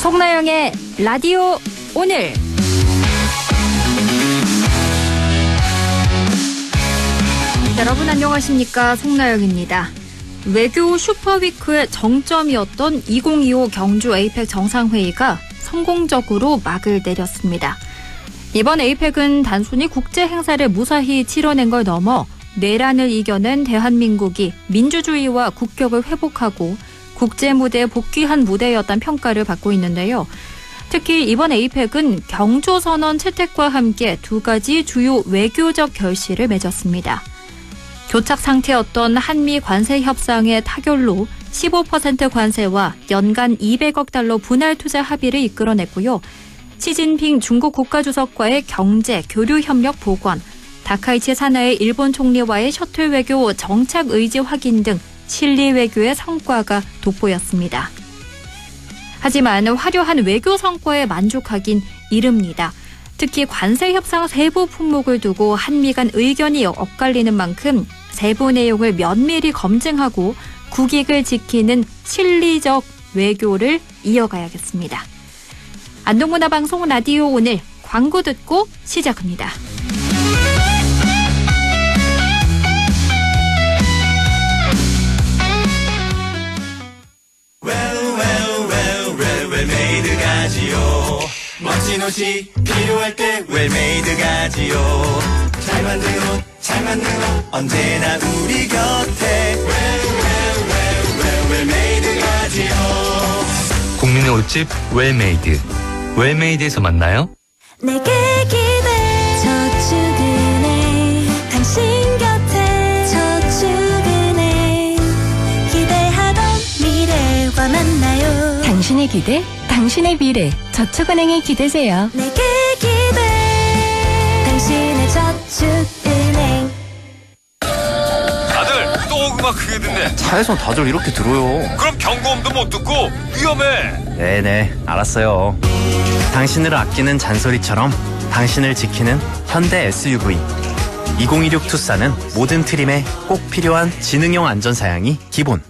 송나영의 라디오 오늘. 여러분 안녕하십니까? 송나영입니다. 외교 슈퍼위크의 정점이었던 2025 경주 에이펙 정상회의가 성공적으로 막을 내렸습니다. 이번 에이펙은 단순히 국제 행사를 무사히 치러낸 걸 넘어 내란을 이겨낸 대한민국이 민주주의와 국격을 회복하고 국제 무대에 복귀한 무대였다는 평가를 받고 있는데요. 특히 이번 에이펙은 경조선언 채택과 함께 두 가지 주요 외교적 결실을 맺었습니다. 교착 상태였던 한미 관세 협상의 타결로 15% 관세와 연간 200억 달러 분할 투자 합의를 이끌어냈고요. 시진핑 중국 국가주석과의 경제, 교류 협력 복원, 다카이치 사나이 일본 총리와의 셔틀 외교 정착 의지 확인 등 실리 외교의 성과가 돋보였습니다. 하지만 화려한 외교 성과에 만족하긴 이릅니다. 특히 관세 협상 세부 품목을 두고 한미 간 의견이 엇갈리는 만큼 세부 내용을 면밀히 검증하고 국익을 지키는 실리적 외교를 이어가야겠습니다. 안동문화방송 라디오 오늘 광고 듣고 시작합니다. 웰메이드 가지요. 멋진 옷이 필요할 때 웰메이드 가지요. 잘 만든 옷, 잘 만든 옷 언제나 우리 곁에 웰메이드 가지요. 국민의 옷집 웰메이드. 웰메이드에서 만나요. 내게 기대 저축은행 당신 곁에 저축은행 기대하던 미래와 만나요. 당신의 기대, 당신의 미래, 저축은행에 기대세요. 내게 기대 당신의 저축은행. 아들, 또 음악 크게 듣네. 차에선 다들 이렇게 들어요. 그럼 경고음도 못 듣고 위험해. 네네, 알았어요. 당신을 아끼는 잔소리처럼 당신을 지키는 현대 SUV 2026 투싼은 모든 트림에 꼭 필요한 지능형 안전사양이 기본.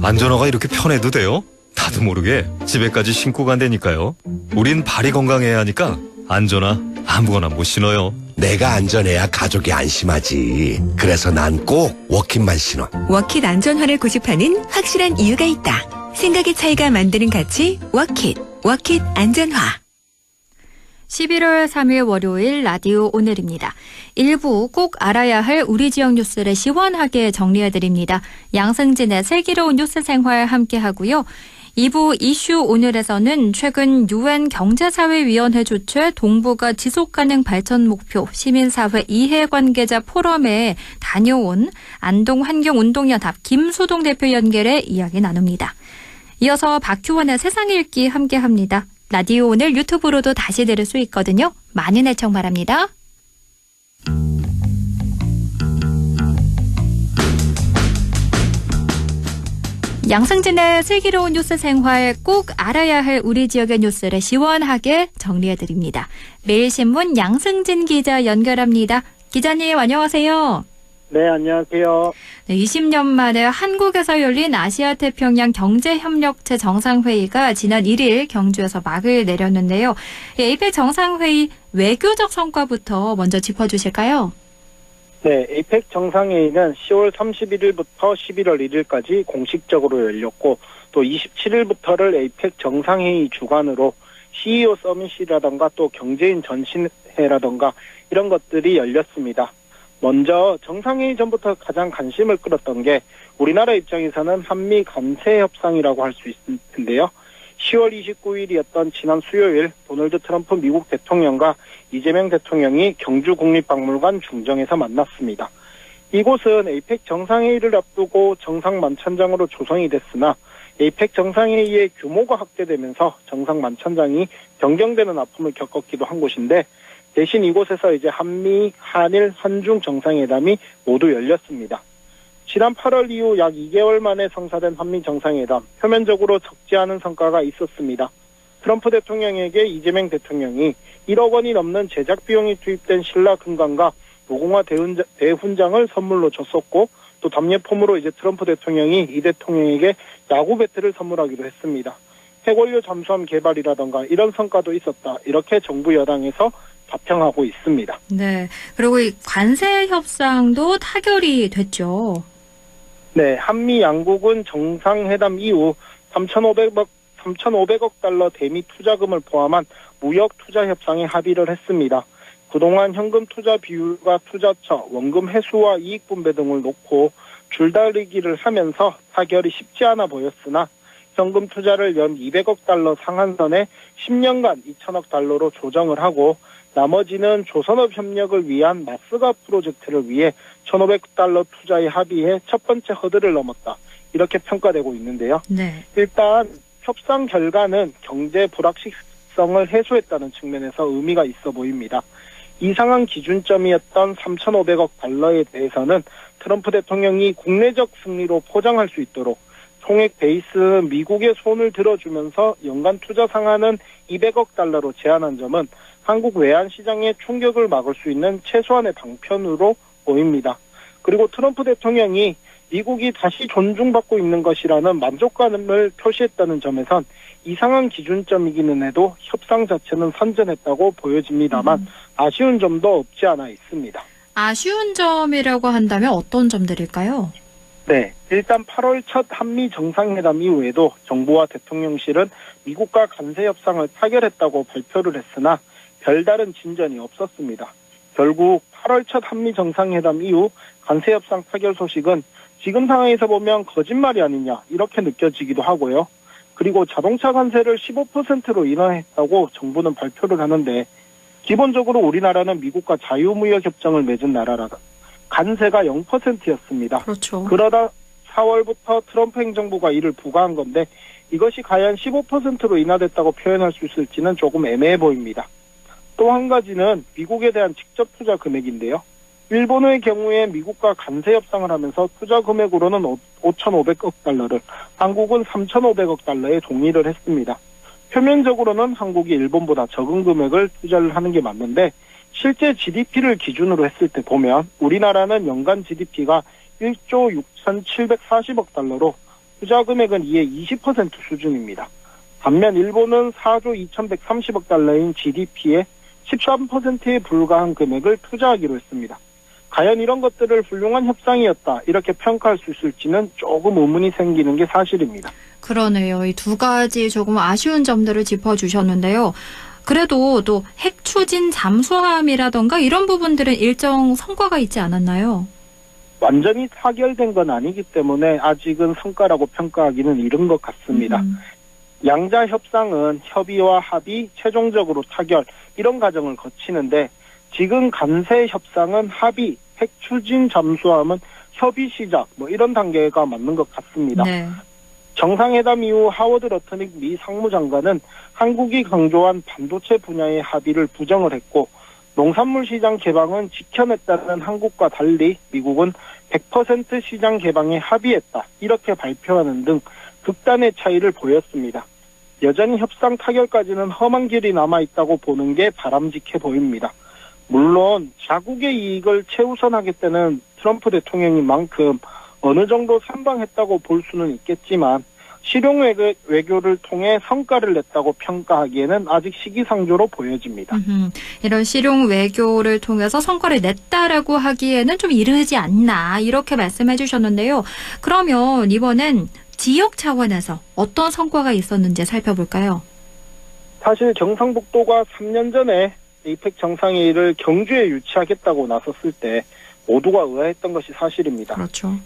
안전화가 이렇게 편해도 돼요? 나도 모르게 집에까지 신고 간다니까요. 우린 발이 건강해야 하니까 안전화 아무거나 못 신어요. 내가 안전해야 가족이 안심하지. 그래서 난 꼭 워킷만 신어. 워킷 안전화를 고집하는 확실한 이유가 있다. 생각의 차이가 만드는 가치 워킷. 워킷 안전화. 11월 3일 월요일 라디오 오늘입니다. 1부 꼭 알아야 할 우리 지역 뉴스를 시원하게 정리해드립니다. 양승진의 슬기로운 뉴스 생활 함께하고요. 2부 이슈 오늘에서는 최근 UN 경제사회위원회 주최 동북아 지속가능 발전 목표 시민사회 이해관계자 포럼에 다녀온 안동환경운동연합 김수동 대표 연결해 이야기 나눕니다. 이어서 박규원의 세상 읽기 함께합니다. 라디오 오늘 유튜브로도 다시 들을 수 있거든요. 많은 애청 바랍니다. 양승진의 슬기로운 뉴스 생활 꼭 알아야 할 우리 지역의 뉴스를 시원하게 정리해드립니다. 매일신문 양승진 기자 연결합니다. 기자님 안녕하세요. 네, 안녕하세요. 네, 20년 만에 한국에서 열린 아시아태평양 경제협력체 정상회의가 지난 1일 경주에서 막을 내렸는데요. 에이펙 정상회의 외교적 성과부터 먼저 짚어주실까요? 네, 에이펙 정상회의는 10월 31일부터 11월 1일까지 공식적으로 열렸고 또 27일부터를 에이펙 정상회의 주관으로 CEO 서밋이라던가 또 경제인 전신회라던가 이런 것들이 열렸습니다. 먼저 정상회의 전부터 가장 관심을 끌었던 게 우리나라 입장에서는 한미 관세 협상이라고 할 수 있을 텐데요. 10월 29일이었던 지난 수요일 도널드 트럼프 미국 대통령과 이재명 대통령이 경주 국립박물관 중정에서 만났습니다. 이곳은 에이펙 정상회의를 앞두고 정상 만찬장으로 조성이 됐으나 에이펙 정상회의의 규모가 확대되면서 정상 만찬장이 변경되는 아픔을 겪었기도 한 곳인데 대신 이곳에서 이제 한미, 한일, 한중 정상회담이 모두 열렸습니다. 지난 8월 이후 약 2개월 만에 성사된 한미 정상회담, 표면적으로 적지 않은 성과가 있었습니다. 트럼프 대통령에게 이재명 대통령이 1억 원이 넘는 제작 비용이 투입된 신라 금관과 무궁화 대훈장을 선물로 줬었고 또 답례품으로 이제 트럼프 대통령이 이 대통령에게 야구 배트를 선물하기도 했습니다. 핵원료 잠수함 개발이라던가 이런 성과도 있었다. 이렇게 정부 여당에서 자평하고 있습니다. 네. 그리고 이 관세 협상도 타결이 됐죠. 네, 한미 양국은 정상회담 이후 3,500억 달러 대미 투자금을 포함한 무역 투자 협상에 합의를 했습니다. 그동안 현금 투자 비율과 투자처, 원금 회수와 이익 분배 등을 놓고 줄다리기를 하면서 타결이 쉽지 않아 보였으나 현금 투자를 연 200억 달러 상한선에 10년간 2천억 달러로 조정을 하고 나머지는 조선업 협력을 위한 마스가 프로젝트를 위해 1,500달러 투자에 합의해 첫 번째 허들을 넘었다. 이렇게 평가되고 있는데요. 네. 일단 협상 결과는 경제 불확실성을 해소했다는 측면에서 의미가 있어 보입니다. 이상한 기준점이었던 3,500억 달러에 대해서는 트럼프 대통령이 국내적 승리로 포장할 수 있도록 총액 베이스는 미국의 손을 들어주면서 연간 투자 상한은 200억 달러로 제한한 점은 한국 외환 시장의 충격을 막을 수 있는 최소한의 방편으로 보입니다. 그리고 트럼프 대통령이 미국이 다시 존중받고 있는 것이라는 만족감을 표시했다는 점에선 이상한 기준점이기는 해도 협상 자체는 선전했다고 보여집니다만 아쉬운 점도 없지 않아 있습니다. 아쉬운 점이라고 한다면 어떤 점들일까요? 네, 일단 8월 첫 한미 정상회담 이후에도 정부와 대통령실은 미국과 관세 협상을 타결했다고 발표를 했으나 별다른 진전이 없었습니다. 결국 8월 첫 한미 정상회담 이후 관세 협상 타결 소식은 지금 상황에서 보면 거짓말이 아니냐 이렇게 느껴지기도 하고요. 그리고 자동차 관세를 15%로 인하했다고 정부는 발표를 하는데 기본적으로 우리나라는 미국과 자유무역 협정을 맺은 나라라다. 관세가 0%였습니다. 그렇죠. 그러다 4월부터 트럼프 행정부가 이를 부과한 건데 이것이 과연 15%로 인하됐다고 표현할 수 있을지는 조금 애매해 보입니다. 또 한 가지는 미국에 대한 직접 투자 금액인데요. 일본의 경우에 미국과 관세 협상을 하면서 투자 금액으로는 5,500억 달러를, 한국은 3,500억 달러에 동의를 했습니다. 표면적으로는 한국이 일본보다 적은 금액을 투자를 하는 게 맞는데 실제 GDP를 기준으로 했을 때 보면 우리나라는 연간 GDP가 1조 6,740억 달러로 투자 금액은 이에 20% 수준입니다. 반면 일본은 4조 2,130억 달러인 GDP에 13%에 불과한 금액을 투자하기로 했습니다. 과연 이런 것들을 훌륭한 협상이었다 이렇게 평가할 수 있을지는 조금 의문이 생기는 게 사실입니다. 그러네요. 이 두 가지 조금 아쉬운 점들을 짚어주셨는데요. 그래도 또 핵 추진 잠수함이라던가 이런 부분들은 일정 성과가 있지 않았나요? 완전히 타결된 건 아니기 때문에 아직은 성과라고 평가하기는 이른 것 같습니다. 양자 협상은 협의와 합의, 최종적으로 타결 이런 과정을 거치는데 지금 관세 협상은 합의, 핵 추진 잠수함은 협의 시작 이런 단계가 맞는 것 같습니다. 네. 정상회담 이후 하워드 러트닉 미 상무장관은 한국이 강조한 반도체 분야의 합의를 부정을 했고 농산물 시장 개방은 지켜냈다는 한국과 달리 미국은 100% 시장 개방에 합의했다 이렇게 발표하는 등 극단의 차이를 보였습니다. 여전히 협상 타결까지는 험한 길이 남아있다고 보는 게 바람직해 보입니다. 물론 자국의 이익을 최우선하겠다는 트럼프 대통령인 만큼 어느 정도 선방했다고 볼 수는 있겠지만 실용 외교를 통해 성과를 냈다고 평가하기에는 아직 시기상조로 보여집니다. 이런 실용 외교를 통해서 성과를 냈다라고 하기에는 좀 이르지 않나 이렇게 말씀해 주셨는데요. 그러면 이번엔 지역 차원에서 어떤 성과가 있었는지 살펴볼까요? 사실 경상북도가 3년 전에 에이펙 정상회의를 경주에 유치하겠다고 나섰을 때 모두가 의아했던 것이 사실입니다. 그렇죠.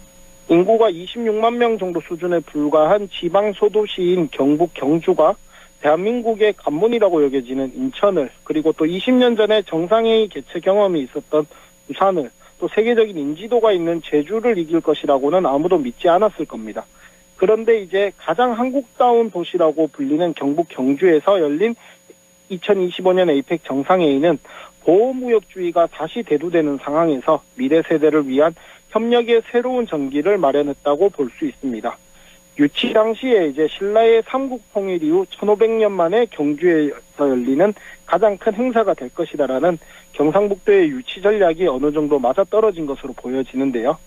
인구가 26만 명 정도 수준에 불과한 지방 소도시인 경북 경주가 대한민국의 관문이라고 여겨지는 인천을 그리고 또 20년 전에 정상회의 개최 경험이 있었던 부산을 또 세계적인 인지도가 있는 제주를 이길 것이라고는 아무도 믿지 않았을 겁니다. 그런데 이제 가장 한국다운 도시라고 불리는 경북 경주에서 열린 2025년 에이펙 정상회의는 보호무역주의가 다시 대두되는 상황에서 미래 세대를 위한 협력의 새로운 전기를 마련했다고 볼 수 있습니다. 유치 당시에 이제 신라의 삼국통일 이후 1500년 만에 경주에서 열리는 가장 큰 행사가 될 것이다라는 경상북도의 유치 전략이 어느 정도 맞아떨어진 것으로 보여지는데요.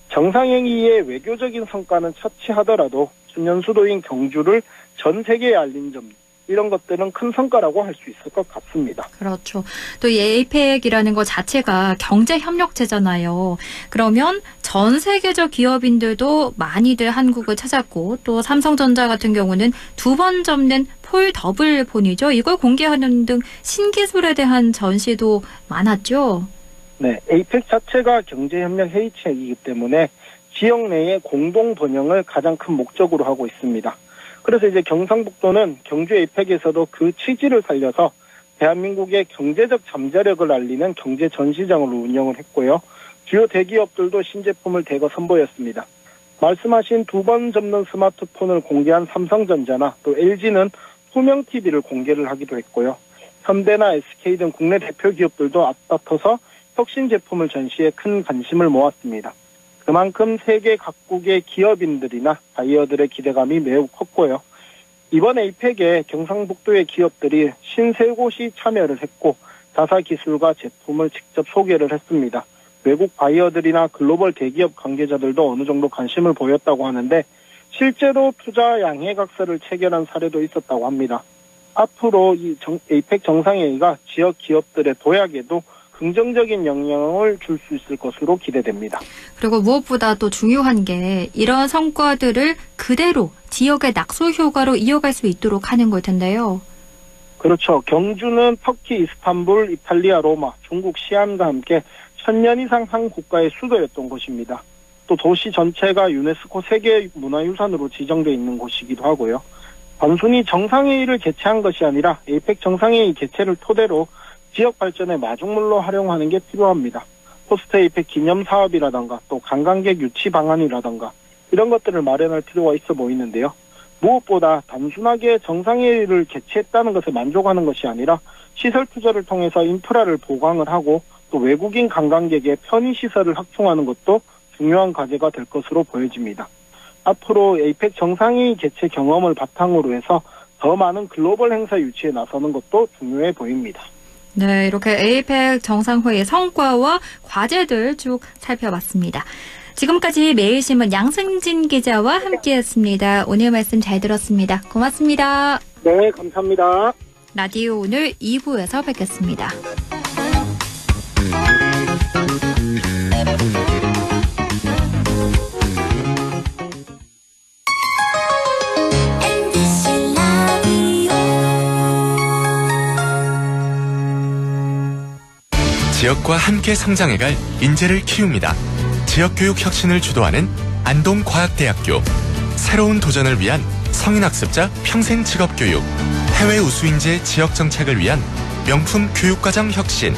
정상행위의 외교적인 성과는 차치하더라도 천년수도인 경주를 전 세계에 알린 점, 이런 것들은 큰 성과라고 할 수 있을 것 같습니다. 그렇죠. 또 이 에이펙이라는 것 자체가 경제협력체잖아요. 그러면 전 세계적 기업인들도 많이들 한국을 찾았고 또 삼성전자 같은 경우는 2번 접는 폴더블 폰이죠. 이걸 공개하는 등 신기술에 대한 전시도 많았죠. 네, 에이펙 자체가 경제협력회의체이기 때문에 지역 내의 공동 번영을 가장 큰 목적으로 하고 있습니다. 그래서 이제 경상북도는 경주 에이펙에서도 그 취지를 살려서 대한민국의 경제적 잠재력을 알리는 경제 전시장을 운영을 했고요. 주요 대기업들도 신제품을 대거 선보였습니다. 말씀하신 2번 접는 스마트폰을 공개한 삼성전자나 또 LG는 투명 TV를 공개를 하기도 했고요. 현대나 SK 등 국내 대표 기업들도 앞다퉈서 혁신 제품을 전시해 큰 관심을 모았습니다. 그만큼 세계 각국의 기업인들이나 바이어들의 기대감이 매우 컸고요. 이번 에이펙에 경상북도의 기업들이 53곳이 참여를 했고 자사기술과 제품을 직접 소개를 했습니다. 외국 바이어들이나 글로벌 대기업 관계자들도 어느 정도 관심을 보였다고 하는데 실제로 투자 양해각서를 체결한 사례도 있었다고 합니다. 앞으로 이 에이펙 정상회의가 지역 기업들의 도약에도 긍정적인 영향을 줄 수 있을 것으로 기대됩니다. 그리고 무엇보다 또 중요한 게 이런 성과들을 그대로 지역의 낙소 효과로 이어갈 수 있도록 하는 걸 텐데요. 그렇죠. 경주는 터키 이스탄불, 이탈리아 로마, 중국 시안과 함께 1000년 이상 한 국가의 수도였던 곳입니다. 또 도시 전체가 유네스코 세계문화유산으로 지정되어 있는 곳이기도 하고요. 단순히 정상회의를 개최한 것이 아니라 에이펙 정상회의 개최를 토대로 지역 발전의 마중물로 활용하는 게 필요합니다. 포스트 에이펙 기념 사업이라던가 또 관광객 유치 방안이라던가 이런 것들을 마련할 필요가 있어 보이는데요. 무엇보다 단순하게 정상회의를 개최했다는 것에 만족하는 것이 아니라 시설 투자를 통해서 인프라를 보강을 하고 또 외국인 관광객의 편의시설을 확충하는 것도 중요한 과제가 될 것으로 보여집니다. 앞으로 에이펙 정상회의 개최 경험을 바탕으로 해서 더 많은 글로벌 행사 유치에 나서는 것도 중요해 보입니다. 네, 이렇게 에이펙 정상회의 성과와 과제들 쭉 살펴봤습니다. 지금까지 매일신문 양승진 기자와 함께했습니다. 오늘 말씀 잘 들었습니다. 고맙습니다. 네, 감사합니다. 라디오 오늘 2부에서 뵙겠습니다. 지역과 함께 성장해갈 인재를 키웁니다. 지역교육 혁신을 주도하는 안동과학대학교. 새로운 도전을 위한 성인학습자 평생 직업교육. 해외 우수인재 지역정착을 위한 명품 교육과정 혁신.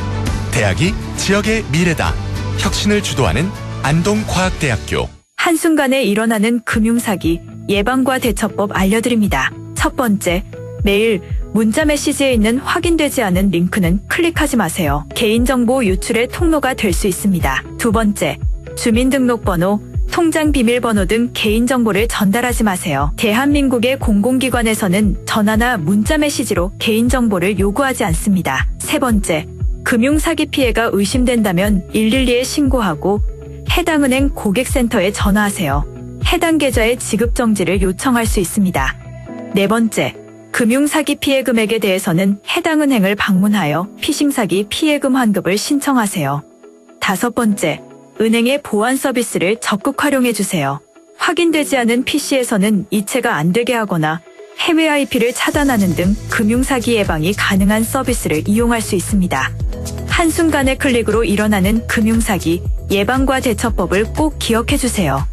대학이 지역의 미래다. 혁신을 주도하는 안동과학대학교. 한순간에 일어나는 금융사기 예방과 대처법 알려드립니다. 첫 번째, 매일 문자 메시지에 있는 확인되지 않은 링크는 클릭하지 마세요. 개인정보 유출의 통로가 될 수 있습니다. 두 번째, 주민등록번호, 통장 비밀번호 등 개인정보를 전달하지 마세요. 대한민국의 공공기관에서는 전화나 문자 메시지로 개인정보를 요구하지 않습니다. 세 번째, 금융사기 피해가 의심된다면 112에 신고하고 해당 은행 고객센터에 전화하세요. 해당 계좌의 지급정지를 요청할 수 있습니다. 네 번째, 금융사기 피해 금액에 대해서는 해당 은행을 방문하여 피싱사기 피해금 환급을 신청하세요. 다섯 번째, 은행의 보안 서비스를 적극 활용해주세요. 확인되지 않은 PC에서는 이체가 안 되게 하거나 해외 IP를 차단하는 등 금융사기 예방이 가능한 서비스를 이용할 수 있습니다. 한순간의 클릭으로 일어나는 금융사기 예방과 대처법을 꼭 기억해주세요.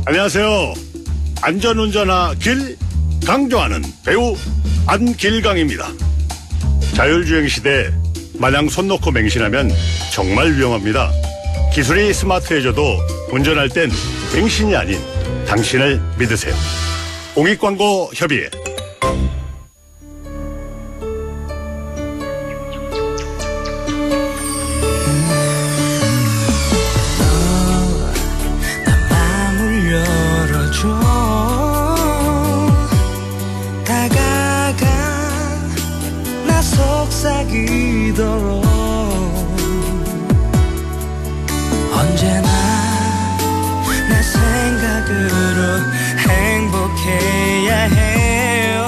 안녕하세요. 안전운전하 길 강조하는 배우 안길강입니다. 자율주행 시대 마냥 손 놓고 맹신하면 정말 위험합니다. 기술이 스마트해져도 운전할 땐 맹신이 아닌 당신을 믿으세요. 공익광고협의회. 나 마음을 열어줘. 언제나 나 생각으로 행복해야 해요.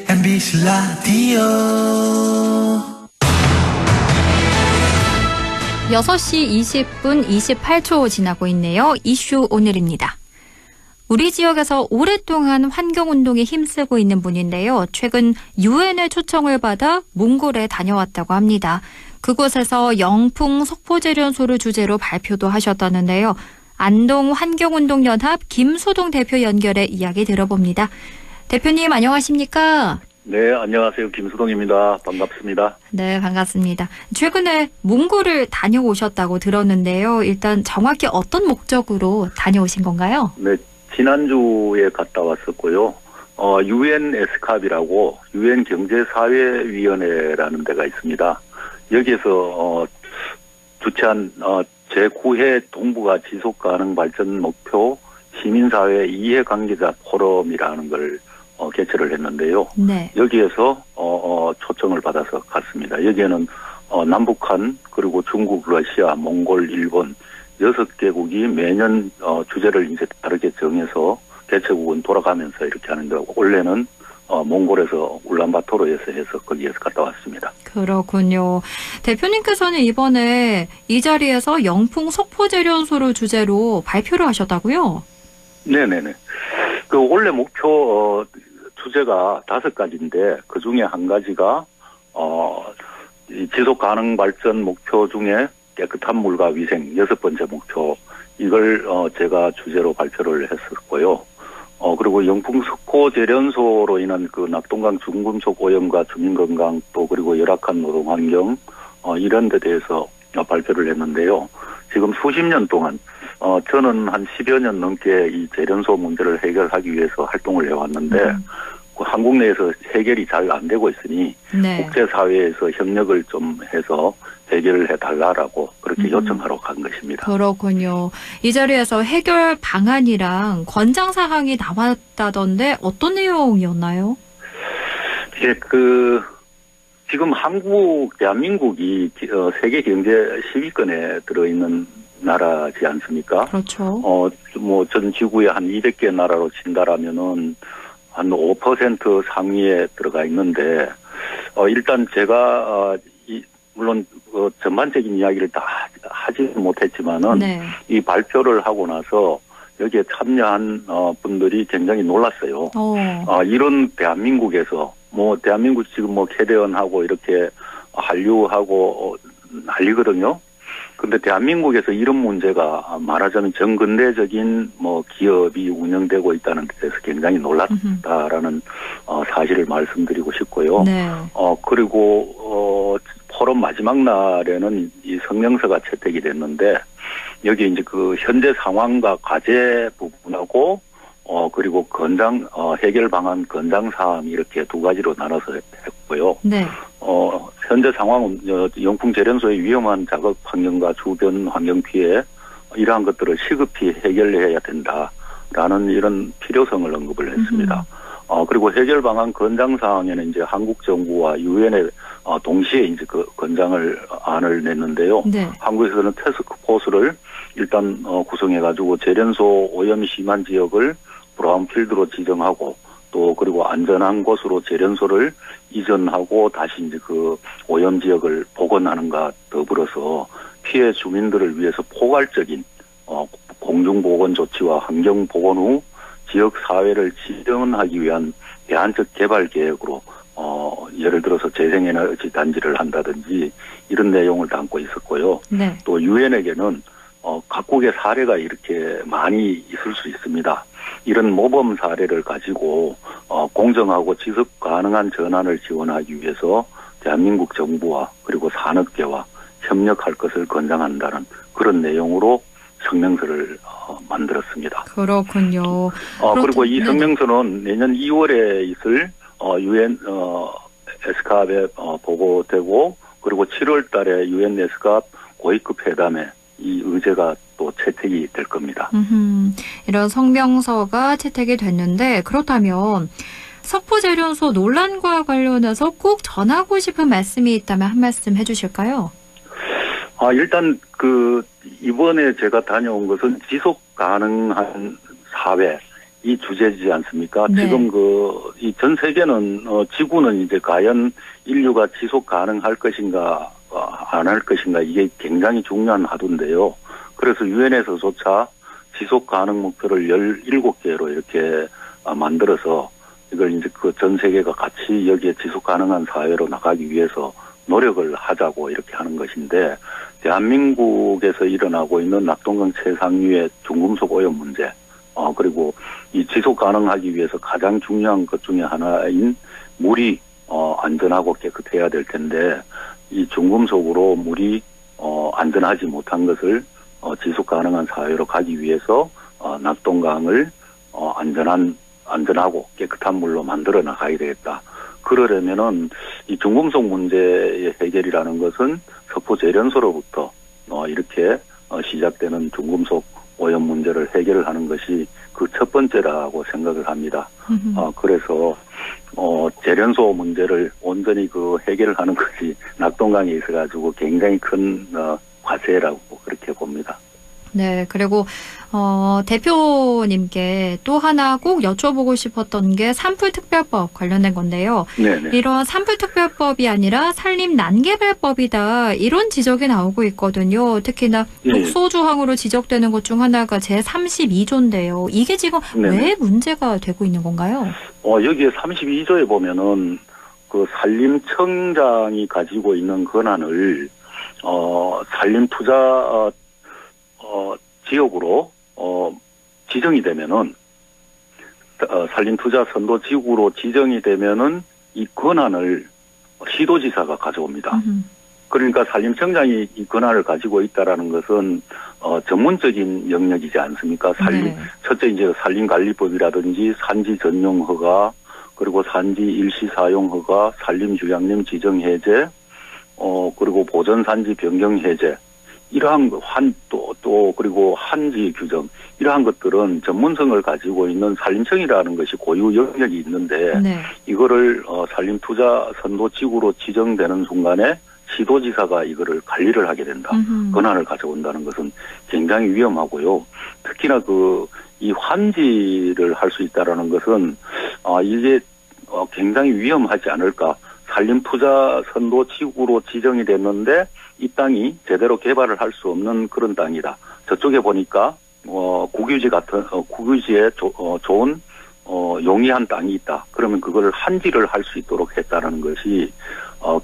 MBC 라디오 6시 20분 28초 지나고 있네요. 이슈 오늘입니다. 우리 지역에서 오랫동안 환경운동에 힘쓰고 있는 분인데요. 최근 유엔의 초청을 받아 몽골에 다녀왔다고 합니다. 그곳에서 영풍 석포제련소를 주제로 발표도 하셨다는데요. 안동 환경운동연합 김소동 대표 연결해 이야기 들어봅니다. 대표님 안녕하십니까? 네, 안녕하세요. 김수동입니다. 반갑습니다. 네, 반갑습니다. 최근에 몽골을 다녀오셨다고 들었는데요. 일단 정확히 어떤 목적으로 다녀오신 건가요? 네, 지난주에 갔다 왔었고요. UN 에스캅이라고 UN 경제사회위원회라는 데가 있습니다. 여기에서 주최한 제9회 동북아 지속가능 발전 목표 시민사회 이해관계자 포럼이라는 걸 개최를 했는데요. 네. 여기에서 초청을 받아서 갔습니다. 여기에는 남북한 그리고 중국, 러시아, 몽골, 일본 6개국이 매년 주제를 이제 다르게 정해서 개최국은 돌아가면서 이렇게 하는데 원래는 몽골에서 울란바토르에서 해서 거기에서 갔다 왔습니다. 그렇군요. 대표님께서는 이번에 이 자리에서 영풍 석포제련소를 주제로 발표를 하셨다고요? 네네네. 그 원래 목표 주제가 5가지인데 그 중에 한 가지가 이 지속 가능 발전 목표 중에 깨끗한 물과 위생 6번째 목표 이걸 제가 주제로 발표를 했었고요. 그리고 영풍 석포 제련소로 인한 그 낙동강 중금속 오염과 주민 건강 또 그리고 열악한 노동 환경 이런 데 대해서 발표를 했는데요. 지금 수십 년 동안 저는 한 10여 년 넘게 이 제련소 문제를 해결하기 위해서 활동을 해왔는데 그 한국 내에서 해결이 잘 안 되고 있으니 네. 국제사회에서 협력을 좀 해서 해결을 해달라고 그렇게 요청하러 간 것입니다. 그렇군요. 이 자리에서 해결 방안이랑 권장사항이 나왔다던데 어떤 내용이었나요? 예, 지금 대한민국이 세계 경제 10위권에 들어있는 나라지 않습니까? 그렇죠. 전 지구에 한 200개 나라로 친다라면은 한 5% 상위에 들어가 있는데, 일단 제가, 물론, 전반적인 이야기를 다 하지 못했지만은, 네. 이 발표를 하고 나서 여기에 참여한 분들이 굉장히 놀랐어요. 이런 대한민국에서, 대한민국 지금 캐대언하고 이렇게 한류하고 난리거든요. 근데 대한민국에서 이런 문제가 말하자면 전근대적인 기업이 운영되고 있다는 데서 굉장히 놀랐다라는 사실을 말씀드리고 싶고요. 네. 그리고 포럼 마지막 날에는 이 성명서가 채택이 됐는데 여기 이제 그 현재 상황과 과제 부분하고 그리고 해결 방안 건장 사항 이렇게 2가지로 나눠서 했고요. 네. 현재 상황은 영풍 제련소의 위험한 작업 환경과 주변 환경 피해 이러한 것들을 시급히 해결해야 된다라는 이런 필요성을 언급을 했습니다. 그리고 해결 방안 건장 사항에는 이제 한국 정부와 유엔에 동시에 이제 그 안을 냈는데요. 네. 한국에서는 태스크포스를 일단 구성해가지고 제련소 오염이 심한 지역을 브라운필드로 지정하고 또 그리고 안전한 곳으로 제련소를 이전하고 다시 이제 그 오염 지역을 복원하는가 더불어서 피해 주민들을 위해서 포괄적인 공중 보건 조치와 환경 복원 후 지역 사회를 지원하기 위한 대안적 개발 계획으로 예를 들어서 재생에너지 단지를 한다든지 이런 내용을 담고 있었고요. 네. 또 유엔에게는 각국의 사례가 이렇게 많이 있을 수 있습니다. 이런 모범 사례를 가지고 공정하고 지속 가능한 전환을 지원하기 위해서 대한민국 정부와 그리고 산업계와 협력할 것을 권장한다는 그런 내용으로 성명서를 만들었습니다. 그렇군요. 그리고 이 성명서는 내년 2월에 있을 UN 에스캅에 보고되고 그리고 7월 달에 UN 에스캅 고위급 회담에 이 의제가 또 채택이 될 겁니다. 이런 성명서가 채택이 됐는데 그렇다면 석포재련소 논란과 관련해서 꼭 전하고 싶은 말씀이 있다면 한 말씀 해주실까요? 일단 이번에 제가 다녀온 것은 지속 가능한 사회 이 주제지 않습니까? 네. 지금 이 전 세계는 지구는 이제 과연 인류가 지속 가능할 것인가 안 할 것인가 이게 굉장히 중요한 화두인데요. 그래서 유엔에서조차 지속 가능 목표를 17개로 이렇게 만들어서 이걸 이제 전 세계가 같이 여기에 지속 가능한 사회로 나가기 위해서 노력을 하자고 이렇게 하는 것인데, 대한민국에서 일어나고 있는 낙동강 최상류의 중금속 오염 문제, 그리고 이 지속 가능하기 위해서 가장 중요한 것 중에 하나인 물이 안전하고 깨끗해야 될 텐데, 이 중금속으로 물이 안전하지 못한 것을 지속 가능한 사회로 가기 위해서 낙동강을 안전하고 깨끗한 물로 만들어 나가야 되겠다. 그러려면은 이 중금속 문제의 해결이라는 것은 석포재련소로부터 이렇게 시작되는 중금속 오염 문제를 해결을 하는 것이 그 첫 번째라고 생각을 합니다. 그래서 재련소 문제를 온전히 해결을 하는 것이 낙동강에 있어가지고 굉장히 큰 과제라고 그렇게 봅니다. 네, 그리고 대표님께 또 하나 꼭 여쭤보고 싶었던 게 산불특별법 관련된 건데요. 네네. 이런 산불특별법이 아니라 산림난개발법이다 이런 지적이 나오고 있거든요. 특히나 독소조항으로 지적되는 것 중 하나가 제32조인데요. 이게 지금 네네. 왜 문제가 되고 있는 건가요? 여기에 32조에 보면은 산림청장이 가지고 있는 권한을 산림투자 지역으로 지정이 되면은 산림투자 선도지구로 지정이 되면은 이 권한을 시도지사가 가져옵니다. 그러니까 산림청장이 이 권한을 가지고 있다라는 것은 전문적인 영역이지 않습니까? 첫째 이제 산림관리법이라든지 산지 전용 허가, 그리고 산지 일시 사용 허가, 산림휴양림 지정 해제, 그리고 보전 산지 변경 해제. 이러한 그리고 한지 규정, 이러한 것들은 전문성을 가지고 있는 산림청이라는 것이 고유 영역이 있는데, 네. 이거를 산림투자 선도지구로 지정되는 순간에 시도지사가 이거를 관리를 하게 된다. 권한을 가져온다는 것은 굉장히 위험하고요. 특히나 이 환지를 할 수 있다라는 것은 이게 굉장히 위험하지 않을까. 산림투자 선도지구로 지정이 됐는데 이 땅이 제대로 개발을 할 수 없는 그런 땅이다. 저쪽에 보니까 국유지에 좋은 용이한 땅이 있다. 그러면 그걸 한지를 할 수 있도록 했다는 것이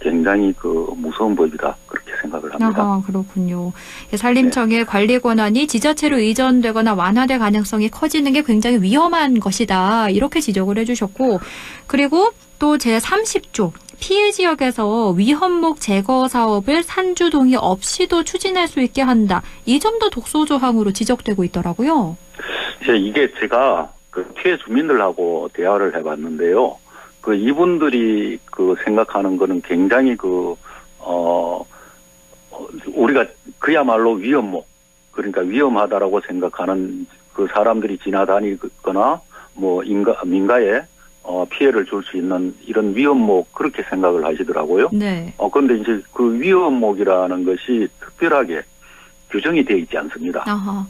굉장히 무서운 법이다. 그렇게 생각을 합니다. 아, 그렇군요. 산림청의 관리 권한이 지자체로 이전되거나 완화될 가능성이 커지는 게 굉장히 위험한 것이다. 이렇게 지적을 해주셨고, 그리고 또 제30조 피해 지역에서 위험목 제거 사업을 산주 동의 없이도 추진할 수 있게 한다. 이 점도 독소 조항으로 지적되고 있더라고요. 이게 제가 피해 주민들하고 대화를 해봤는데요. 이분들이 생각하는 거는 굉장히 우리가 그야말로 위험목, 그러니까 위험하다라고 생각하는 사람들이 지나다니거나 민가에 피해를 줄 수 있는 이런 위험목, 그렇게 생각을 하시더라고요. 네. 그런데 이제 위험목이라는 것이 특별하게 규정이 되어 있지 않습니다. 아하.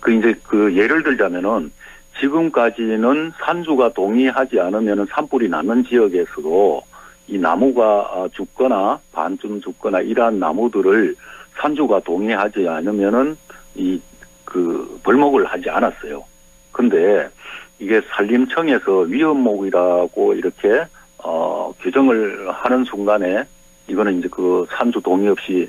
이제 예를 들자면은 지금까지는 산주가 동의하지 않으면은 산불이 나는 지역에서도 이 나무가 죽거나 반쯤 죽거나 이러한 나무들을 산주가 동의하지 않으면은 벌목을 하지 않았어요. 근데 이게 산림청에서 위험목이라고 이렇게 규정을 하는 순간에 이거는 이제 산주 동의 없이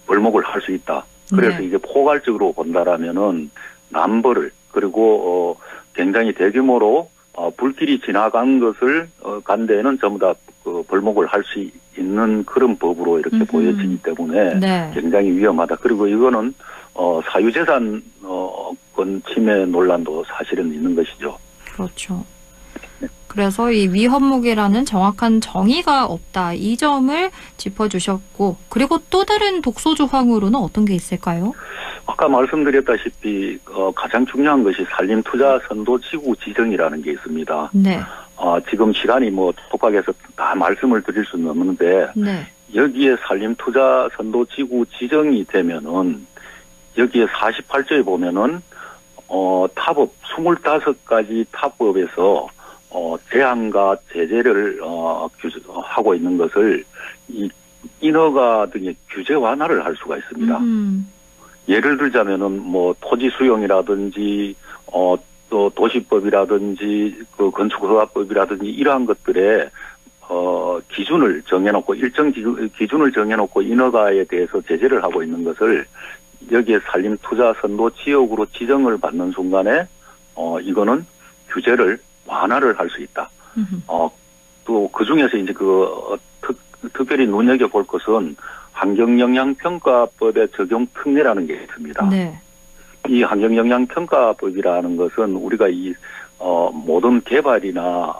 벌목을 할 수 있다. 그래서 이게 포괄적으로 본다라면은 남벌을, 그리고 굉장히 대규모로 불길이 지나간 것을 간 데에는 전부 다 벌목을 할 수 있는 그런 법으로 이렇게 보여지기 때문에 굉장히 위험하다. 그리고 이거는 사유재산권 침해 논란도 사실은 있는 것이죠. 그렇죠. 그래서 이 위험목이라는 정확한 정의가 없다. 이 점을 짚어주셨고, 그리고 또 다른 독소 조항으로는 어떤 게 있을까요? 아까 말씀드렸다시피 가장 중요한 것이 산림투자 선도지구 지정이라는 게 있습니다. 네. 지금 시간이 뭐 촉박해서 다 말씀을 드릴 수는 없는데 네. 여기에 산림투자 선도지구 지정이 되면은 여기에 48조에 보면은 타법 25가지 타법에서 제한과 제재를 하고 있는 것을 이 인허가 등의 규제 완화를 할 수가 있습니다. 예를 들자면은 뭐 토지 수용이라든지 또 도시법이라든지 그 건축허가법이라든지 이러한 것들에 기준을 정해놓고 일정 기준을 정해놓고 인허가에 대해서 제재를 하고 있는 것을 여기에 산림투자 선도 지역으로 지정을 받는 순간에 이거는 규제를 완화를 할 수 있다. 또 그 중에서 이제 특별히 눈여겨볼 것은 환경영향평가법의 적용 특례라는 게 있습니다. 네. 이 환경영향평가법이라는 것은 우리가 모든 개발이나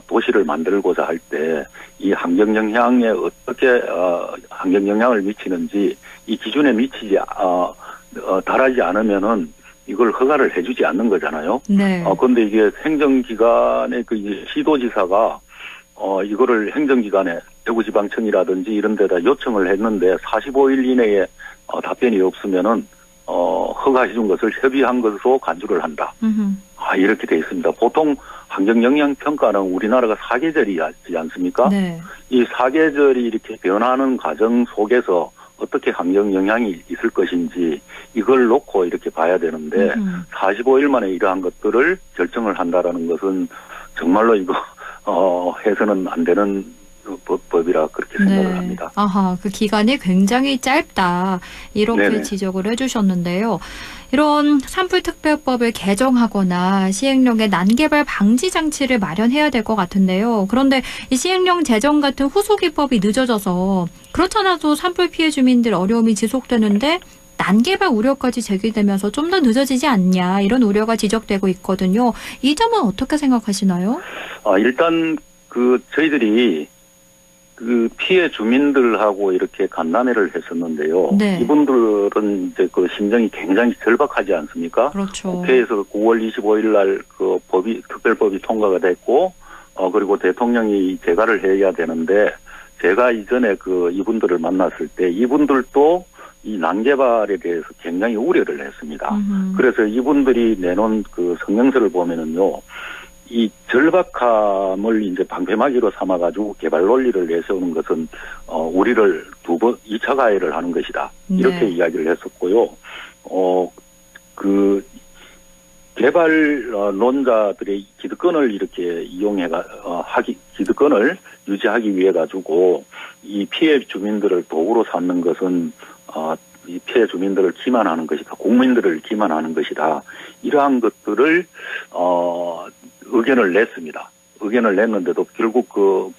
도시를 만들고자 할 때 이 환경영향에 어떻게 환경영향을 미치는지 이 기준에 미치지 달하지 않으면은 이걸 허가를 해주지 않는 거잖아요. 네. 그런데 이게 행정기관의 시도지사가 이거를 행정기관에 대구지방청이라든지 이런 데다 요청을 했는데 45일 이내에 답변이 없으면은 허가해 준 것을 협의한 것으로 간주를 한다. 이렇게 돼 있습니다. 보통 환경영향평가는 우리나라가 사계절이지 않습니까? 네. 이 사계절이 이렇게 변하는 과정 속에서 어떻게 환경영향이 있을 것인지 이걸 놓고 이렇게 봐야 되는데 45일 만에 이러한 것들을 결정을 한다라는 것은 정말로 이거 해서는 안 되는 법이라 그렇게 생각을 합니다. 아하, 그 기간이 굉장히 짧다. 이렇게 네네. 지적을 해주셨는데요. 이런 산불특별법을 개정하거나 시행령에 난개발 방지 장치를 마련해야 될 것 같은데요. 그런데 이 시행령 제정 같은 후속 입법이 늦어져서 그렇잖아도 산불 피해 주민들 어려움이 지속되는데 난개발 우려까지 제기되면서 좀 더 늦어지지 않냐 이런 우려가 지적되고 있거든요. 이 점은 어떻게 생각하시나요? 일단 저희들이 피해 주민들하고 이렇게 간담회를 했었는데요. 네. 이분들은 이제 심정이 굉장히 절박하지 않습니까? 그렇죠. 국회에서 9월 25일 날 특별법이 통과가 됐고, 그리고 대통령이 재가를 해야 되는데, 제가 이전에 이분들을 만났을 때 이분들도 이 난개발에 대해서 굉장히 우려를 했습니다. 그래서 이분들이 내놓은 성명서를 보면은요, 이 절박함을 이제 방패막이로 삼아가지고 개발 논리를 내세우는 것은 우리를 2차 가해를 하는 것이다. 이렇게 네. 이야기를 했었고요. 개발론자들의 기득권을 이렇게 기득권을 유지하기 위해 가지고 이 피해 주민들을 도구로 삼는 것은 이 피해 주민들을 기만하는 것이다. 국민들을 기만하는 것이다. 이러한 것들을 의견을 냈습니다. 의견을 냈는데도 결국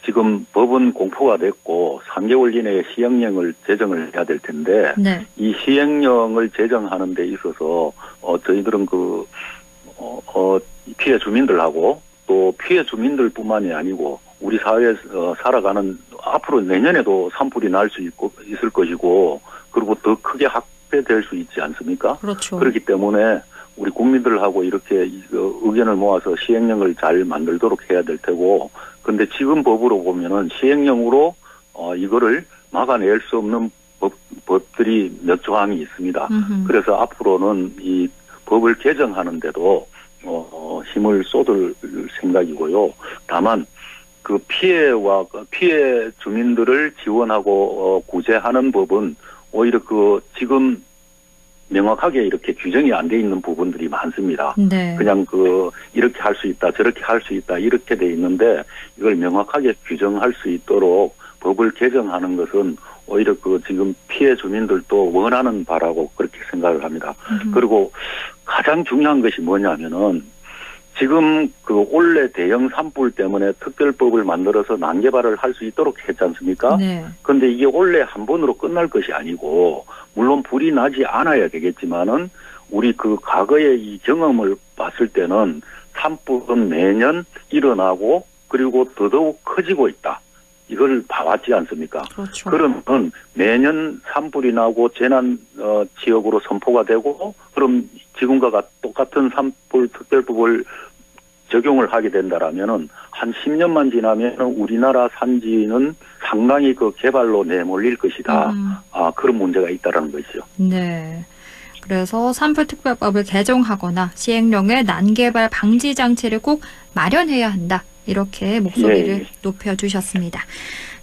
지금 법은 공포가 됐고 3개월 이내에 시행령을 제정을 해야 될 텐데 네. 이 시행령을 제정하는 데 있어서 저희들은 피해 주민들하고 또 피해 주민들뿐만이 아니고 우리 사회에서 살아가는 앞으로 내년에도 산불이 날 수 있을 것이고 그리고 더 크게 확대될 수 있지 않습니까? 그렇죠. 그렇기 때문에 우리 국민들하고 이렇게 의견을 모아서 시행령을 잘 만들도록 해야 될 테고, 근데 지금 법으로 보면은 시행령으로 이거를 막아낼 수 없는 법들이 몇 조항이 있습니다. 그래서 앞으로는 이 법을 개정하는데도 힘을 쏟을 생각이고요. 다만 피해 주민들을 지원하고 구제하는 법은 오히려 지금 명확하게 이렇게 규정이 안 돼 있는 부분들이 많습니다. 네. 그냥 이렇게 할 수 있다, 저렇게 할 수 있다, 이렇게 돼 있는데 이걸 명확하게 규정할 수 있도록 법을 개정하는 것은 오히려 지금 피해 주민들도 원하는 바라고 그렇게 생각을 합니다. 그리고 가장 중요한 것이 뭐냐면은 지금 올해 대형 산불 때문에 특별법을 만들어서 난개발을 할 수 있도록 했지 않습니까? 네. 그런데 이게 올해 한 번으로 끝날 것이 아니고 물론 불이 나지 않아야 되겠지만은 우리 과거의 이 경험을 봤을 때는 산불은 매년 일어나고 그리고 더더욱 커지고 있다. 이걸 봐왔지 않습니까? 그렇죠. 그러면 매년 산불이 나고 재난 지역으로 선포가 되고 그럼 지금과 똑같은 산불 특별법을 적용을 하게 된다라면은 한 10년만 지나면 우리나라 산지는 상당히 그 개발로 내몰릴 것이다. 그런 문제가 있다라는 것이죠. 네. 그래서 산불특별법을 개정하거나 시행령에 난개발 방지 장치를 꼭 마련해야 한다. 이렇게 목소리를 네. 높여주셨습니다.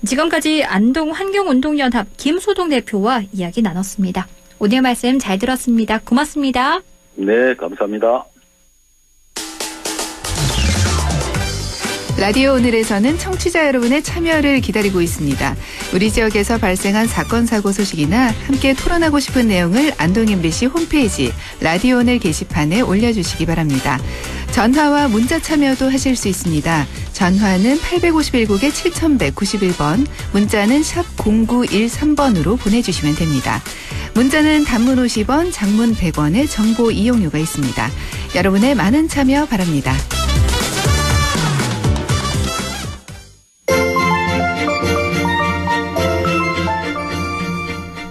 지금까지 안동 환경운동연합 김소동 대표와 이야기 나눴습니다. 오늘 말씀 잘 들었습니다. 고맙습니다. 네, 감사합니다. 라디오 오늘에서는 청취자 여러분의 참여를 기다리고 있습니다. 우리 지역에서 발생한 사건 사고 소식이나 함께 토론하고 싶은 내용을 안동 MBC 홈페이지 라디오 오늘 게시판에 올려주시기 바랍니다. 전화와 문자 참여도 하실 수 있습니다. 전화는 851국에 7191번, 문자는 샵 0913번으로 보내주시면 됩니다. 문자는 단문 50원, 장문 100원의 정보 이용료가 있습니다. 여러분의 많은 참여 바랍니다.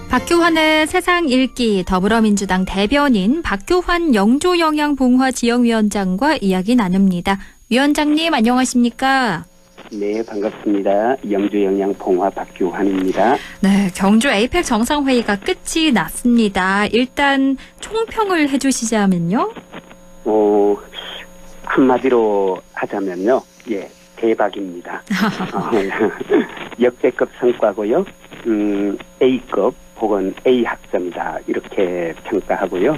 박규환의 세상 읽기 더불어민주당 대변인 박규환 영조영양봉화 지역위원장과 이야기 나눕니다. 위원장님 안녕하십니까? 네, 반갑습니다. 영조영양봉화 박규환입니다. 네, 경주 에이펙 정상회의가 끝이 났습니다. 일단 총평을 해주시자면요. 한마디로 하자면요. 예, 대박입니다. 역대급 성과고요. A급 혹은 A 학점이다 이렇게 평가하고요.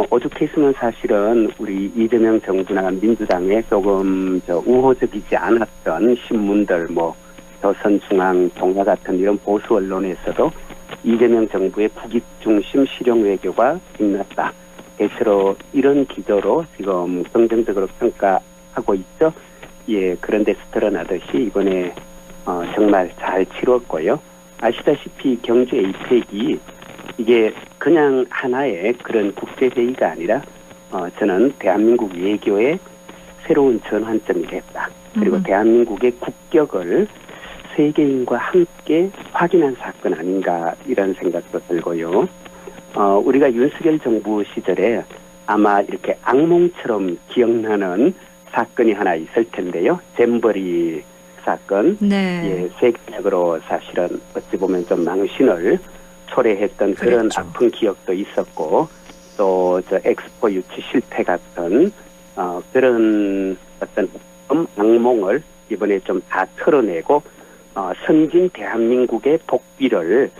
오죽했으면 사실은 우리 이재명 정부나 민주당에 조금 우호적이지 않았던 신문들, 조선중앙, 동아 같은 이런 보수 언론에서도 이재명 정부의 국익 중심 실용 외교가 빛났다. 대체로 이런 기조로 지금 긍정적으로 평가하고 있죠. 예, 그런데 드러나듯이 이번에 정말 잘 치렀고요. 아시다시피 경주 에이펙이 이게 그냥 하나의 그런 국제회의가 아니라 저는 대한민국 외교의 새로운 전환점이 됐다. 그리고 대한민국의 국격을 세계인과 함께 확인한 사건 아닌가 이런 생각도 들고요. 우리가 윤석열 정부 시절에 아마 이렇게 악몽처럼 기억나는 사건이 하나 있을 텐데요. 잼버리 사건. 네. 예, 세계적으로 사실은 어찌 보면 좀 망신을 초래했던 그런 그랬죠. 아픈 기억도 있었고, 또 엑스포 유치 실패 같은 그런 어떤 악몽을 이번에 좀 다 털어내고 선진 대한민국의 복비를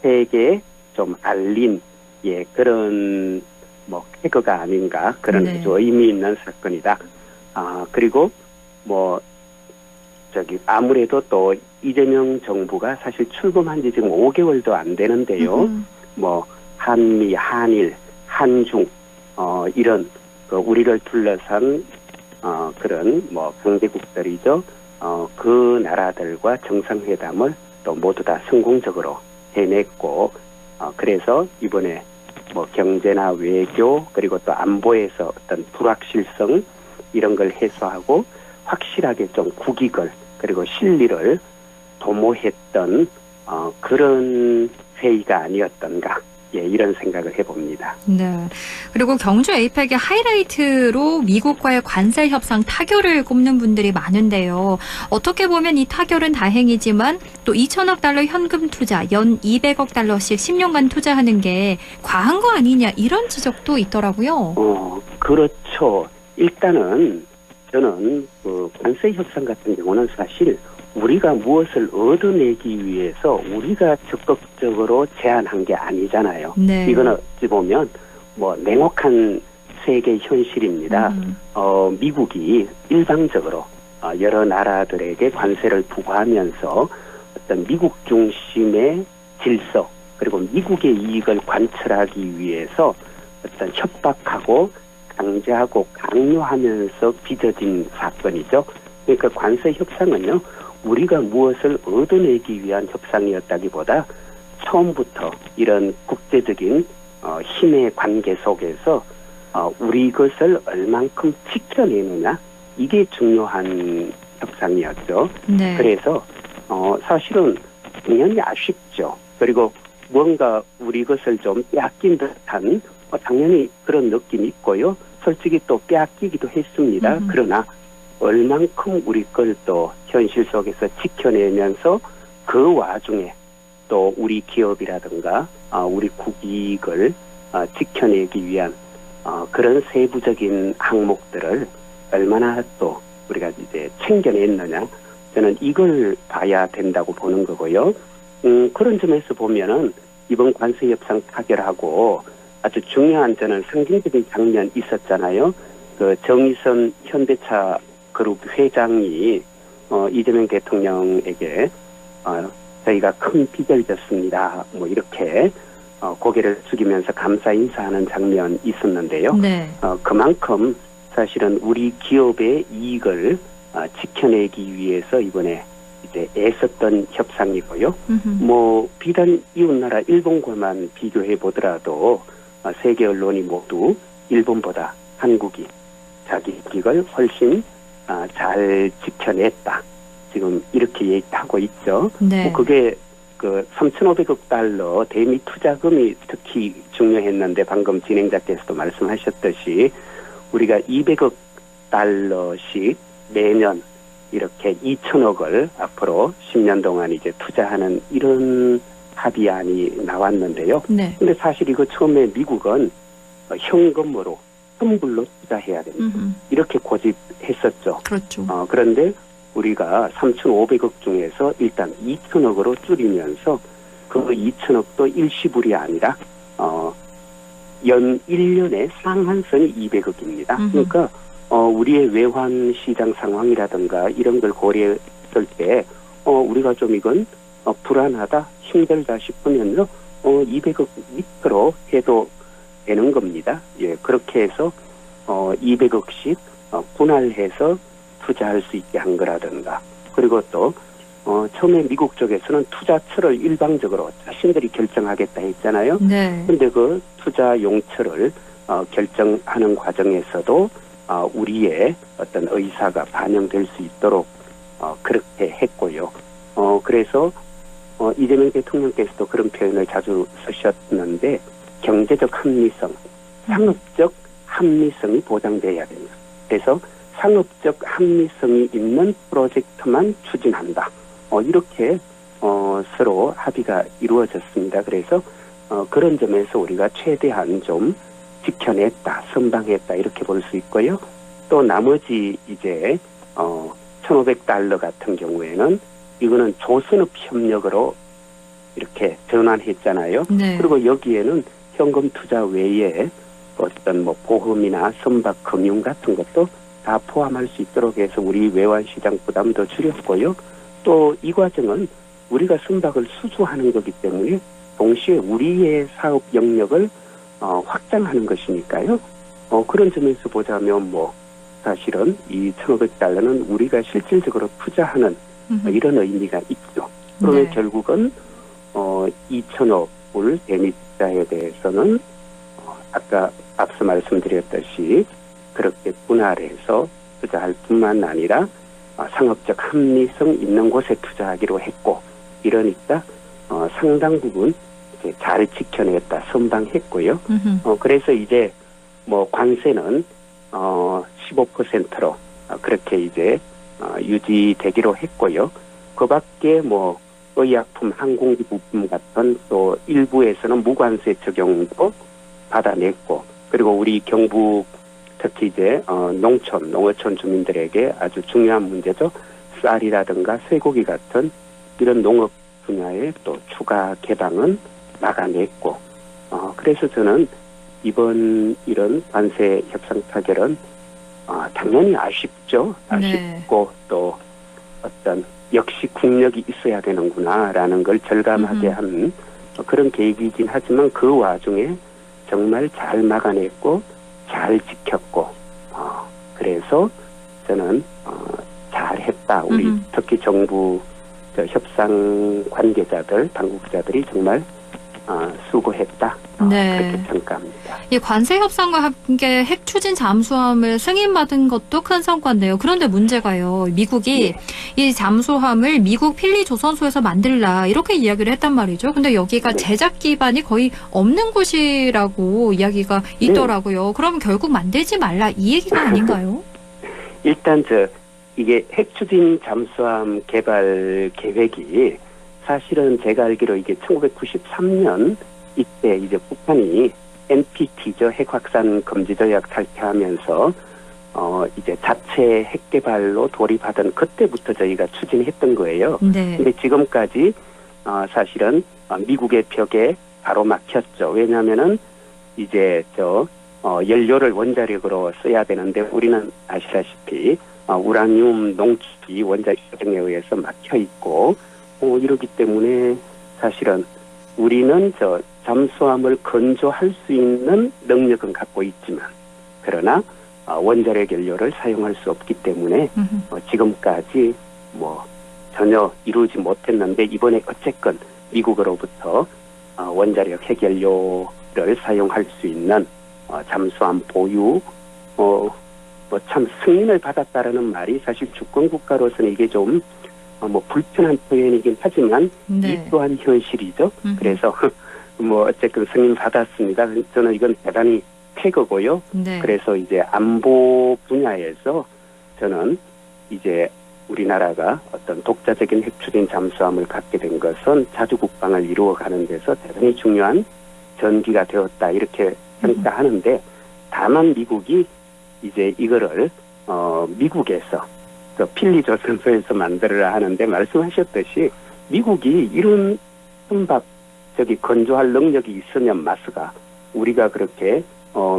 세계에 좀 알린 그런 쾌거가 아닌가 그런 네. 아주 의미 있는 사건이다. 그리고 아무래도 또 이재명 정부가 사실 출범한 지 지금 5개월도 안 되는데요. 한미, 한일, 한중 이런 우리를 둘러싼 그런 강대국들이죠. 그 나라들과 정상회담을 또 모두 다 성공적으로 해냈고 그래서 이번에 경제나 외교 그리고 또 안보에서 어떤 불확실성 이런 걸 해소하고 확실하게 좀 국익을 그리고 실리를 도모했던 그런 회의가 아니었던가 이런 생각을 해봅니다. 네. 그리고 경주 에이펙의 하이라이트로 미국과의 관세 협상 타결을 꼽는 분들이 많은데요. 어떻게 보면 이 타결은 다행이지만 또 2천억 달러 현금 투자, 연 200억 달러씩 10년간 투자하는 게 과한 거 아니냐 이런 지적도 있더라고요. 그렇죠. 일단은 저는 관세 협상 같은 경우는 사실 우리가 무엇을 얻어내기 위해서 우리가 적극적으로 제안한 게 아니잖아요. 네. 이거는 어찌 보면 냉혹한 세계 현실입니다. 미국이 일방적으로 여러 나라들에게 관세를 부과하면서 어떤 미국 중심의 질서 그리고 미국의 이익을 관철하기 위해서 어떤 협박하고 강제하고 강요하면서 빚어진 사건이죠. 그러니까 관세 협상은요. 우리가 무엇을 얻어내기 위한 협상이었다기보다 처음부터 이런 국제적인 힘의 관계 속에서 우리 것을 얼만큼 지켜내느냐 이게 중요한 협상이었죠. 네. 그래서 사실은 당연히 아쉽죠. 그리고 뭔가 우리 것을 좀 빼앗긴 듯한 당연히 그런 느낌이 있고요. 솔직히 또 빼앗기기도 했습니다. 그러나 얼만큼 우리 걸 또 현실 속에서 지켜내면서 그 와중에 또 우리 기업이라든가 우리 국익을 지켜내기 위한 그런 세부적인 항목들을 얼마나 또 우리가 이제 챙겨냈느냐, 저는 이걸 봐야 된다고 보는 거고요. 그런 점에서 보면은 이번 관세 협상 타결하고 아주 중요한 저는 상징적인 장면 있었잖아요. 그 정의선 현대차 그룹 회장이 이재명 대통령에게 저희가 큰 빚을 졌습니다. 뭐 이렇게 고개를 숙이면서 감사 인사하는 장면이 있었는데요. 네. 그만큼 사실은 우리 기업의 이익을 지켜내기 위해서 이번에 이제 애썼던 협상이고요. 뭐 비단 이웃나라 일본과만 비교해 보더라도 세계 언론이 모두 일본보다 한국이 자기 이익을 훨씬 잘 지켜냈다. 지금 이렇게 얘기하고 있죠. 네. 뭐 그게 그 3,500억 달러 대미 투자금이 특히 중요했는데 방금 진행자께서도 말씀하셨듯이 우리가 200억 달러씩 매년 이렇게 2천억을 앞으로 10년 동안 이제 투자하는 이런 합의안이 나왔는데요. 네. 근데 사실 이거 처음에 미국은 현금으로 선불로 투자해야 됩니다. 이렇게 고집했었죠. 그렇죠. 그런데 우리가 3,500억 중에서 일단 2천억으로 줄이면서 그 2천억도 일시불이 아니라 연 1년에 상한선이 200억입니다. 그러니까 우리의 외환 시장 상황이라든가 이런 걸 고려했을 때 우리가 좀 이건 불안하다, 힘들다 싶으면요 200억 밑으로 해도 되는 겁니다. 예, 그렇게 해서 200억씩 분할해서 투자할 수 있게 한 거라든가, 그리고 또 처음에 미국 쪽에서는 투자처를 일방적으로 자신들이 결정하겠다 했잖아요. 네. 근데 그 투자 용처를 결정하는 과정에서도 우리의 어떤 의사가 반영될 수 있도록 그렇게 했고요. 그래서 이재명 대통령께서도 그런 표현을 자주 쓰셨는데 경제적 합리성, 상업적 합리성이 보장돼야 됩니다. 그래서 상업적 합리성이 있는 프로젝트만 추진한다. 이렇게 서로 합의가 이루어졌습니다. 그래서 그런 점에서 우리가 최대한 좀 지켜냈다, 선방했다 이렇게 볼 수 있고요. 또 나머지 이제 1,500달러 같은 경우에는 이거는 조선업 협력으로 이렇게 전환했잖아요. 네. 그리고 여기에는 현금 투자 외에 어떤 뭐 보험이나 선박 금융 같은 것도 다 포함할 수 있도록 해서 우리 외환시장 부담도 줄였고요. 또 이 과정은 우리가 선박을 수주하는 거기 때문에 동시에 우리의 사업 영역을 확장하는 것이니까요. 그런 점에서 보자면 뭐 사실은 이 1,500달러는 우리가 실질적으로 투자하는 이런 의미가 있죠. 그러면 네. 결국은 2천억 불 대미 투자에 대해서는 아까 앞서 말씀드렸듯이 그렇게 분할해서 투자할 뿐만 아니라 상업적 합리성 있는 곳에 투자하기로 했고, 이러니까 상당 부분 이렇게 잘 지켜냈다, 선방했고요. 그래서 이제 뭐 관세는 15%로 그렇게 이제 유지되기로 했고요. 그 밖에 뭐 의약품, 항공기 부품 같은 또 일부에서는 무관세 적용도 받아냈고, 그리고 우리 경북 특히 이제 농어촌 주민들에게 아주 중요한 문제죠. 쌀이라든가 쇠고기 같은 이런 농업 분야의 또 추가 개방은 막아냈고, 그래서 저는 이번 이런 관세 협상 타결은 당연히 아쉽죠. 아쉽고 네. 또 어떤 역시 국력이 있어야 되는구나라는 걸 절감하게 한 그런 계기이긴 하지만 그 와중에 정말 잘 막아냈고 잘 지켰고 그래서 저는 잘했다. 우리 특히 정부 협상 관계자들, 당국자들이 정말 수고했다. 네. 그렇게 평가합니다. 이 관세 협상과 함께 핵 추진 잠수함을 승인받은 것도 큰 성과인데요. 그런데 문제가요. 미국이 이 잠수함을 미국 필리 조선소에서 만들라 이렇게 이야기를 했단 말이죠. 근데 여기가 제작 기반이 거의 없는 곳이라고 이야기가 있더라고요. 그럼 결국 만들지 말라 이 얘기가 아닌가요? 일단 이게 핵 추진 잠수함 개발 계획이 사실은 제가 알기로 이게 1993년 이때 이제 북한이 NPT죠, 핵 확산 금지 조약 탈퇴하면서 이제 자체 핵 개발로 돌입하던 그때부터 저희가 추진했던 거예요. 네. 근데 지금까지 사실은 미국의 벽에 바로 막혔죠. 왜냐하면은 이제 연료를 원자력으로 써야 되는데 우리는 아시다시피 우라늄 농축이 원자력에 의해서 막혀 있고 이러기 때문에 사실은 우리는 잠수함을 건조할 수 있는 능력은 갖고 있지만 그러나 원자력 연료를 사용할 수 없기 때문에 지금까지 전혀 이루지 못했는데 이번에 어쨌건 미국으로부터 원자력 핵연료를 사용할 수 있는 잠수함 보유 참 승인을 받았다라는 말이 사실 주권 국가로서는 이게 좀 불편한 표현이긴 하지만 이 또한 현실이죠. 그래서 어쨌든 승인 받았습니다. 저는 이건 대단히 쾌거고요. 네. 그래서 이제 안보 분야에서 저는 이제 우리나라가 어떤 독자적인 핵 추진 잠수함을 갖게 된 것은 자주 국방을 이루어가는 데서 대단히 중요한 전기가 되었다 이렇게 평가하는데 다만 미국이 이제 이거를 미국에서 필리조선소에서 만들어라 하는데 말씀하셨듯이 미국이 이런 건조할 능력이 있으면 마스가 우리가 그렇게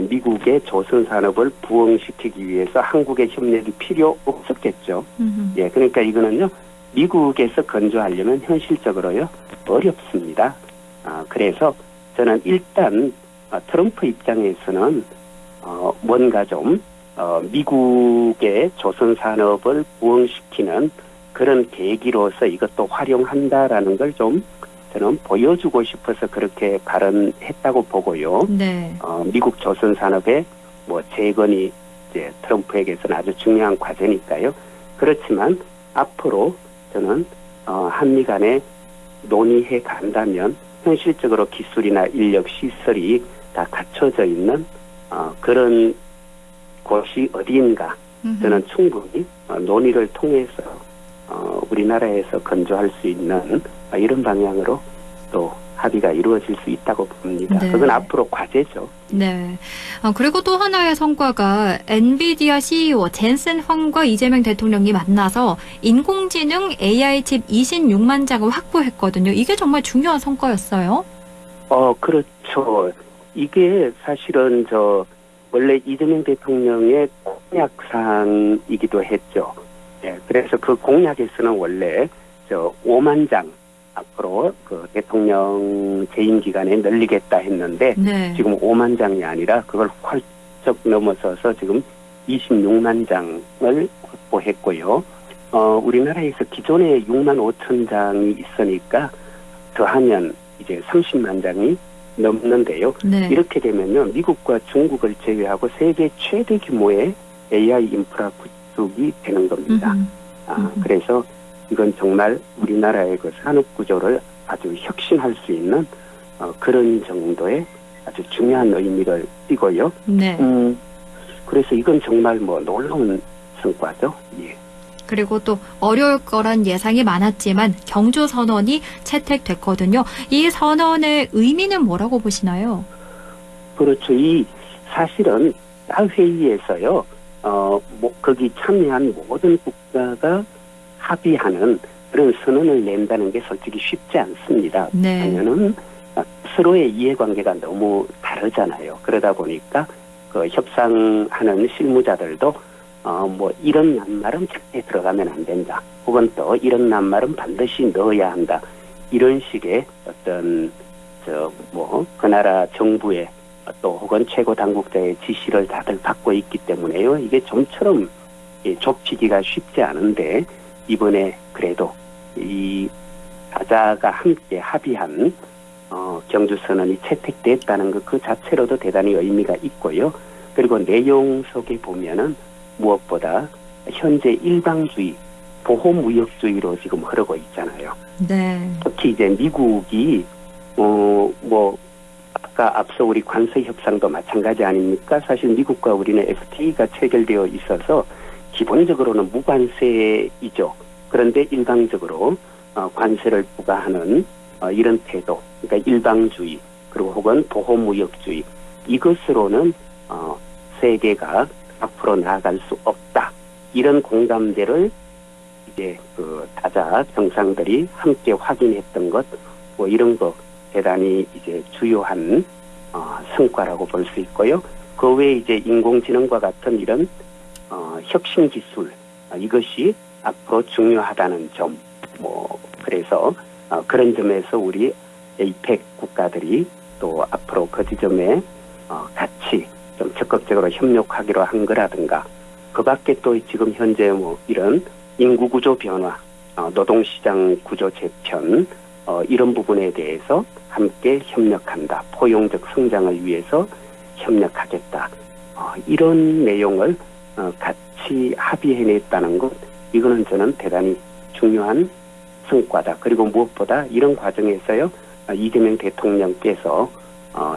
미국의 조선 산업을 부흥시키기 위해서 한국의 협력이 필요 없었겠죠. 예, 그러니까 이거는요 미국에서 건조하려면 현실적으로요 어렵습니다. 그래서 저는 일단 트럼프 입장에서는 뭔가 좀 미국의 조선 산업을 부흥시키는 그런 계기로서 이것도 활용한다라는 걸 좀 저는 보여주고 싶어서 그렇게 발언했다고 보고요. 네. 미국 조선 산업의 재건이 이제 트럼프에게서는 아주 중요한 과제니까요. 그렇지만 앞으로 저는 한미 간에 논의해 간다면 현실적으로 기술이나 인력 시설이 다 갖춰져 있는 그런 곳이 어디인가 저는 충분히 논의를 통해서 우리나라에서 건조할 수 있는 이런 방향으로 또 합의가 이루어질 수 있다고 봅니다. 네. 그건 앞으로 과제죠. 네. 그리고 또 하나의 성과가 엔비디아 CEO 젠슨 황과 이재명 대통령이 만나서 인공지능 AI 칩 26만 장을 확보했거든요. 이게 정말 중요한 성과였어요. 그렇죠. 이게 사실은 원래 이재명 대통령의 공약사항이기도 했죠. 예, 그래서 그 공약에서는 원래 5만 장 앞으로 그 대통령 재임 기간에 늘리겠다 했는데 네. 지금 5만 장이 아니라 그걸 훌쩍 넘어서서 지금 26만 장을 확보했고요. 우리나라에서 기존에 6만 5천 장이 있으니까 더하면 이제 30만 장이 넘는데요. 네. 이렇게 되면요, 미국과 중국을 제외하고 세계 최대 규모의 AI 인프라 구축이 되는 겁니다. 그래서 이건 정말 우리나라의 그 산업 구조를 아주 혁신할 수 있는 그런 정도의 아주 중요한 의미를 띠고요. 네. 그래서 이건 정말 놀라운 성과죠. 예. 그리고 또 어려울 거란 예상이 많았지만 경조 선언이 채택됐거든요. 이 선언의 의미는 뭐라고 보시나요? 그렇죠. 이 사실은 회의에서요. 거기 참여한 모든 국가가 합의하는 그런 선언을 낸다는 게 솔직히 쉽지 않습니다. 네. 왜냐하면 서로의 이해관계가 너무 다르잖아요. 그러다 보니까 그 협상하는 실무자들도 이런 낱말은 절대 들어가면 안 된다. 혹은 또 이런 낱말은 반드시 넣어야 한다. 이런 식의 어떤 그 나라 정부의 또 혹은 최고 당국자의 지시를 다들 받고 있기 때문에요. 이게 좀처럼 좁히기가 쉽지 않은데 이번에 그래도 이 다자가 함께 합의한 경주 선언이 채택됐다는 것 그 자체로도 대단히 의미가 있고요. 그리고 내용 속에 보면은 무엇보다 현재 일방주의, 보호무역주의로 지금 흐르고 있잖아요. 네. 특히 이제 미국이 아까 앞서 우리 관세 협상도 마찬가지 아닙니까? 사실 미국과 우리는 FTA가 체결되어 있어서 기본적으로는 무관세이죠. 그런데 일방적으로 관세를 부과하는 이런 태도, 그러니까 일방주의 그리고 혹은 보호무역주의, 이것으로는 세계가 앞으로 나아갈 수 없다. 이런 공감대를 이제 그 타자 정상들이 함께 확인했던 것, 뭐 이런 거 대단히 이제 주요한 성과라고 볼 수 있고요. 그 외에 이제 인공지능과 같은 이런 혁신 기술, 이것이 앞으로 중요하다는 점, 그래서 그런 점에서 우리 에이펙 국가들이 또 앞으로 그 지점에 같이 좀 적극적으로 협력하기로 한 거라든가, 그 밖에 또 지금 현재 이런 인구구조 변화, 노동시장 구조 재편, 이런 부분에 대해서 함께 협력한다. 포용적 성장을 위해서 협력하겠다. 이런 내용을 같이 합의해냈다는 것, 이거는 저는 대단히 중요한 성과다. 그리고 무엇보다 이런 과정에서요, 이재명 대통령께서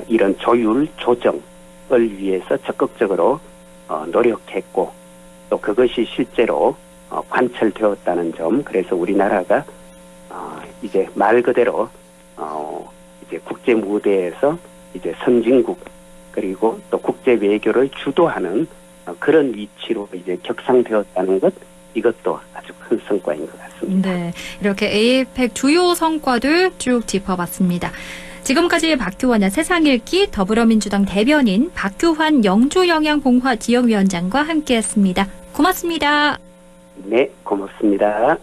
이런 조율 조정을 위해서 적극적으로 노력했고, 또 그것이 실제로 관철되었다는 점, 그래서 우리나라가 이제 말 그대로 이제 국제 무대에서 이제 선진국 그리고 또 국제 외교를 주도하는 그런 위치로 이제 격상되었다는 것, 이것도 아주 큰 성과인 것 같습니다. 네, 이렇게 에이펙 주요 성과들 쭉 짚어봤습니다. 지금까지 박규환의 세상 읽기 더불어민주당 대변인 박규환 영주영양봉화 지역위원장과 함께했습니다. 고맙습니다. 네, 고맙습니다.